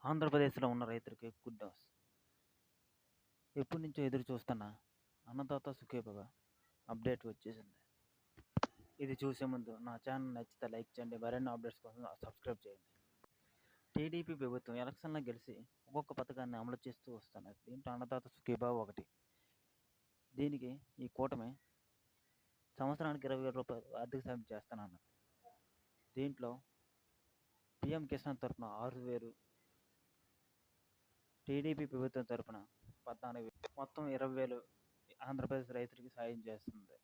ఆంధ్రప్రదేశ్‌లో ఉన్న రైతులకి గుడ్ న్యూస్. ఎప్పటినుంచో ఎదురు చూస్తున్న అన్నదాత సుఖీభవ అప్డేట్ వచ్చేసింది. ఇది చూసే ముందు నా ఛానల్ నచ్చితే లైక్ చేయండి. మరిన్ని అప్డేట్స్ కోసం సబ్స్క్రైబ్ చేయండి. టీడీపీ ప్రభుత్వం ఎలక్షన్లో గెలిచి ఒక్కొక్క పథకాన్ని అమలు చేస్తూ వస్తున్నారు. దీంట్లో అన్నదాత సుఖీభవ ఒకటి. దీనికి ఈ కూటమి సంవత్సరానికి 20,000 రూపాయలు ఆర్థిక సాయం చేస్తానన్నారు. దీంట్లో పీఎం కిసాన్ తరఫున 6,000, టీడీపీ ప్రభుత్వం తరపున 14,000, మొత్తం 20,000 ఆంధ్రప్రదేశ్ రైతులకి సాయం చేస్తుంది.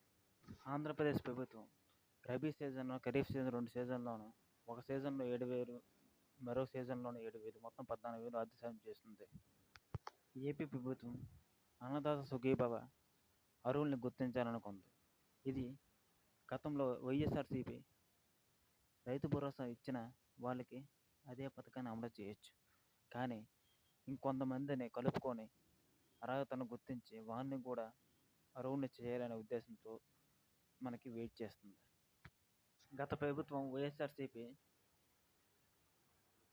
ఆంధ్రప్రదేశ్ ప్రభుత్వం రబీ సీజన్లో, ఖరీఫ్ సీజన్ 2 సీజన్లోనూ, ఒక సీజన్లో 7,000, మరో సీజన్లోనూ 7,000, మొత్తం 14,000 ఆర్థిక సాయం చేస్తుంది. ఏపీ ప్రభుత్వం అన్నదాత సుఖీభవ అర్హుల్ని గుర్తించాలనుకుంది. ఇది గతంలో వైఎస్ఆర్సీపీ రైతు భరోసా ఇచ్చిన వాళ్ళకి అదే పథకాన్ని అమలు చేయొచ్చు. కానీ ఇంకొంతమందిని కలుపుకొని అర్హతను గుర్తించి వాళ్ళని కూడా అర్హుల్ని చేయాలనే ఉద్దేశంతో మనకి వెయిట్ చేస్తుంది. గత ప్రభుత్వం వైఎస్ఆర్సీపీ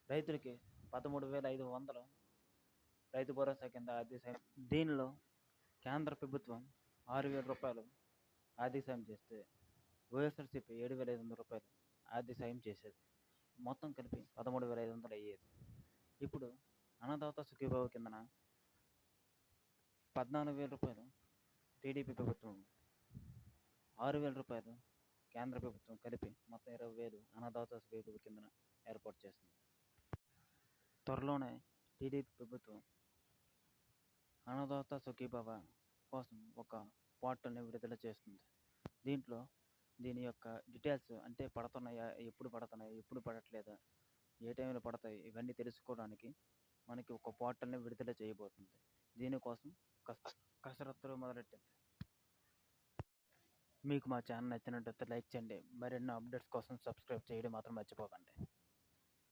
రైతులకి 13,500 రైతు భరోసా కింద ఆర్థిక సాయం. దీనిలో కేంద్ర ప్రభుత్వం 6,000 రూపాయలు ఆర్థిక సాయం చేస్తే వైఎస్ఆర్సీపీ 7,500 రూపాయలు ఆర్థిక సాయం చేసేది. మొత్తం కలిపి 13,500 అయ్యేది. ఇప్పుడు అన్నదాత సుఖీభవ కిందన 14,000 రూపాయలు టీడీపీ ప్రభుత్వం, 6,000 రూపాయలు కేంద్ర ప్రభుత్వం కలిపి మొత్తం 20,000 అన్నదాత సుఖీభవ కిందన ఏర్పాటు చేస్తుంది. త్వరలోనే టీడీపీ ప్రభుత్వం అన్నదాత సుఖీభవ కోసం ఒక పోర్టల్ని విడుదల చేస్తుంది. దీంట్లో దీని యొక్క డీటెయిల్స్, అంటే పడుతున్నాయా, ఎప్పుడు పడుతున్నాయి, ఎప్పుడు పడట్లేదా, ఏ టైంలో పడతాయి, ఇవన్నీ తెలుసుకోవడానికి మనకి ఒక పోర్టల్ని విడుదల చేయబోతుంది. దీనికోసం కసరత్తులు మొదలెట్టింది. మీకు మా ఛానల్ నచ్చినట్లయితే లైక్ చేయండి. మరిన్ని అప్డేట్స్ కోసం సబ్స్క్రైబ్ చేయడం మాత్రం మర్చిపోకండి.